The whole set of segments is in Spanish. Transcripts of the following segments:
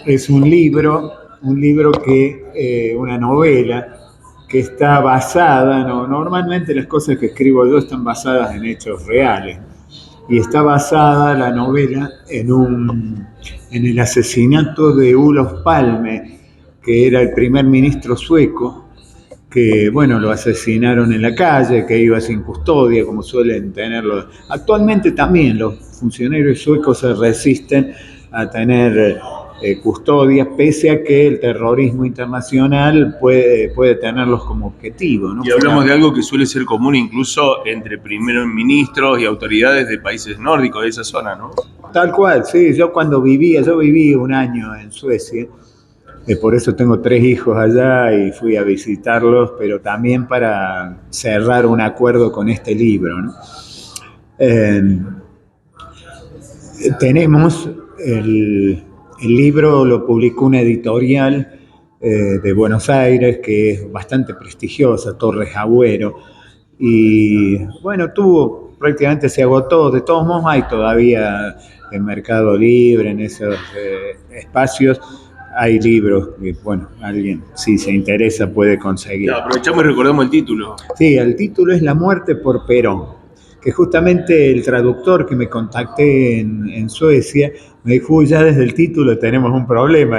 es un libro una novela que está basada, ¿no? Normalmente las cosas que escribo yo están basadas en hechos reales, y está basada la novela en el asesinato de Olof Palme, que era el primer ministro sueco, que, bueno, lo asesinaron en la calle, que iba sin custodia, como suelen tenerlo. Actualmente también los funcionarios suecos se resisten a tener custodias, pese a que el terrorismo internacional puede tenerlos como objetivo, ¿no? Y hablamos de algo que suele ser común incluso entre primeros ministros y autoridades de países nórdicos de esa zona, ¿no? Tal cual, sí. Yo viví un año en Suecia. Por eso tengo 3 hijos allá y fui a visitarlos, pero también para cerrar un acuerdo con este libro, ¿no? Eh, tenemos el libro, lo publicó una editorial de Buenos Aires, que es bastante prestigiosa, Torres Agüero, y bueno, prácticamente se agotó. De todos modos hay todavía en Mercado Libre, en esos espacios, hay libros que, bueno, alguien, si se interesa, puede conseguir. Ya, aprovechamos y recordamos el título. Sí, el título es La muerte por Perón, que justamente el traductor que me contacté en Suecia me dijo: ya desde el título tenemos un problema,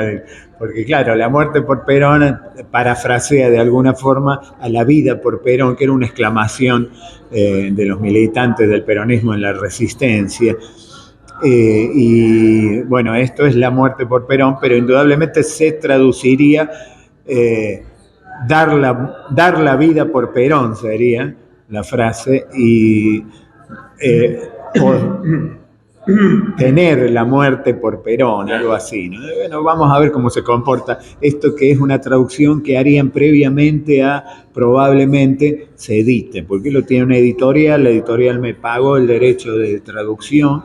porque claro, La muerte por Perón parafrasea de alguna forma a la vida por Perón, que era una exclamación de los militantes del peronismo en la resistencia. Y bueno, esto es La muerte por Perón, pero indudablemente se traduciría dar la vida por Perón, sería la frase, y tener la muerte por Perón, algo así, ¿no? Bueno, vamos a ver cómo se comporta esto, que es una traducción que harían previamente a probablemente se edite, porque lo tiene una editorial. La editorial me pagó el derecho de traducción,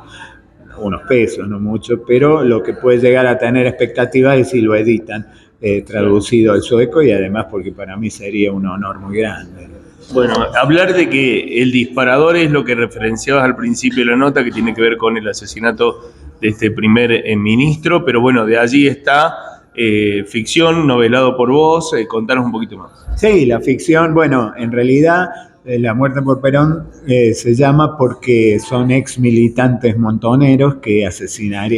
unos pesos, no mucho, pero lo que puede llegar a tener expectativas es si lo editan traducido al sueco, y además porque para mí sería un honor muy grande. Bueno, hablar de que el disparador es lo que referenciabas al principio de la nota, que tiene que ver con el asesinato de este primer ministro, pero bueno, de allí está ficción, novelado por vos. Contanos un poquito más. Sí, la ficción, bueno, en realidad La muerte por Perón se llama porque son ex militantes montoneros que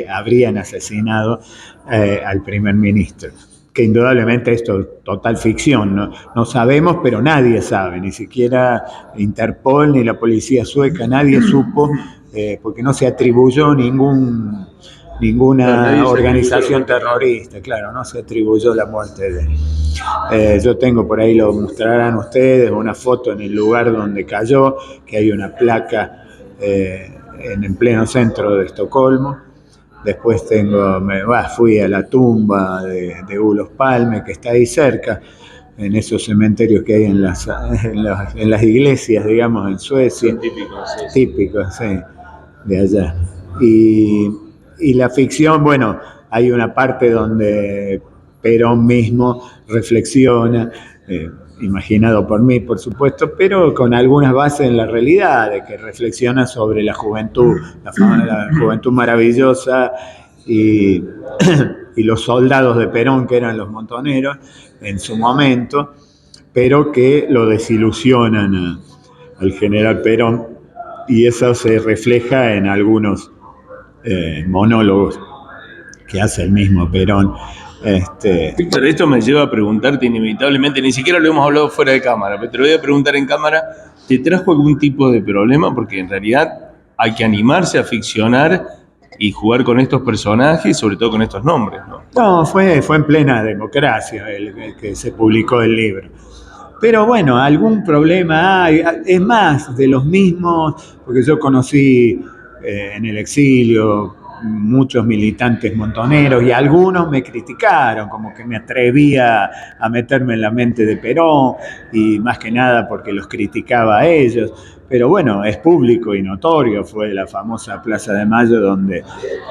habrían asesinado al primer ministro. Que indudablemente esto es total ficción, no sabemos, pero nadie sabe, ni siquiera Interpol ni la policía sueca, nadie supo, porque no se atribuyó ninguna organización terrorista, claro, no se atribuyó la muerte de él. Yo tengo por ahí, lo mostrarán ustedes, una foto en el lugar donde cayó, que hay una placa en el pleno centro de Estocolmo. Después fui a la tumba de Olof Palme, que está ahí cerca, en esos cementerios que hay en las iglesias, digamos, en Suecia. Típicos, sí, de allá. Y la ficción, bueno, hay una parte donde Perón mismo reflexiona, imaginado por mí, por supuesto, pero con algunas bases en la realidad, de que reflexiona sobre la juventud, la juventud maravillosa, y los soldados de Perón, que eran los montoneros en su momento, pero que lo desilusionan al general Perón, y eso se refleja en algunos monólogos que hace el mismo Perón. Víctor, esto me lleva a preguntarte inevitablemente, ni siquiera lo hemos hablado fuera de cámara, pero te lo voy a preguntar en cámara: ¿te trajo algún tipo de problema? Porque en realidad hay que animarse a ficcionar y jugar con estos personajes, sobre todo con estos nombres, ¿no? No, fue en plena democracia el que se publicó el libro. Pero bueno, algún problema hay, es más, de los mismos, porque yo conocí en el exilio muchos militantes montoneros, y algunos me criticaron, como que me atrevía a meterme en la mente de Perón, y más que nada porque los criticaba a ellos. Pero bueno, es público y notorio, fue la famosa Plaza de Mayo donde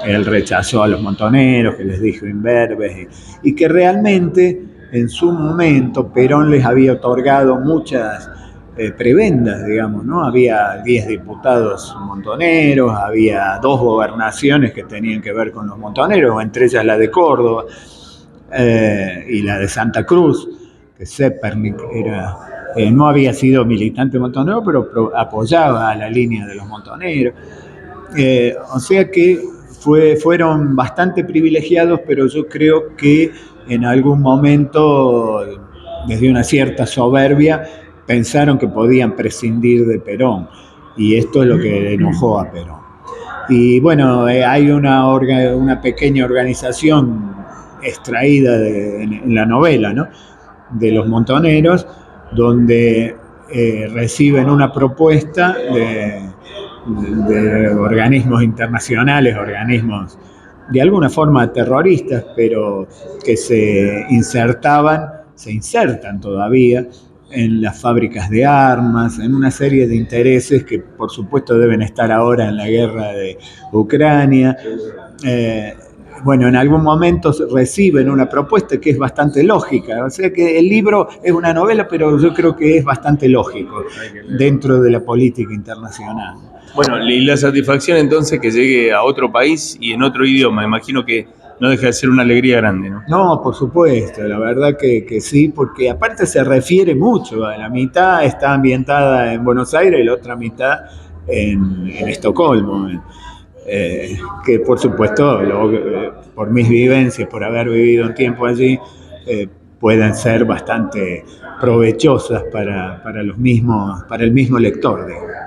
él rechazó a los montoneros, que les dijo imberbes, y que realmente en su momento Perón les había otorgado muchas prebendas, digamos, ¿no? Había 10 diputados montoneros, había 2 gobernaciones que tenían que ver con los montoneros, entre ellas la de Córdoba y la de Santa Cruz, que Zepernik no había sido militante montonero, pero apoyaba a la línea de los montoneros. O sea que fueron bastante privilegiados, pero yo creo que en algún momento, desde una cierta soberbia, pensaron que podían prescindir de Perón, y esto es lo que enojó a Perón. Y bueno, hay una pequeña organización extraída en la novela, ¿no?, de los montoneros, donde reciben una propuesta de organismos internacionales, organismos de alguna forma terroristas, pero que se insertan todavía en las fábricas de armas, en una serie de intereses que por supuesto deben estar ahora en la guerra de Ucrania. Bueno, en algún momento reciben una propuesta que es bastante lógica, o sea que el libro es una novela, pero yo creo que es bastante lógico dentro de la política internacional. Bueno, y la satisfacción entonces que llegue a otro país y en otro idioma, imagino que no deja de ser una alegría grande, ¿no? No, por supuesto, la verdad que sí, porque aparte se refiere mucho, la mitad está ambientada en Buenos Aires y la otra mitad en Estocolmo. Que por supuesto, por mis vivencias, por haber vivido un tiempo allí, pueden ser bastante provechosas para el mismo lector, digamos.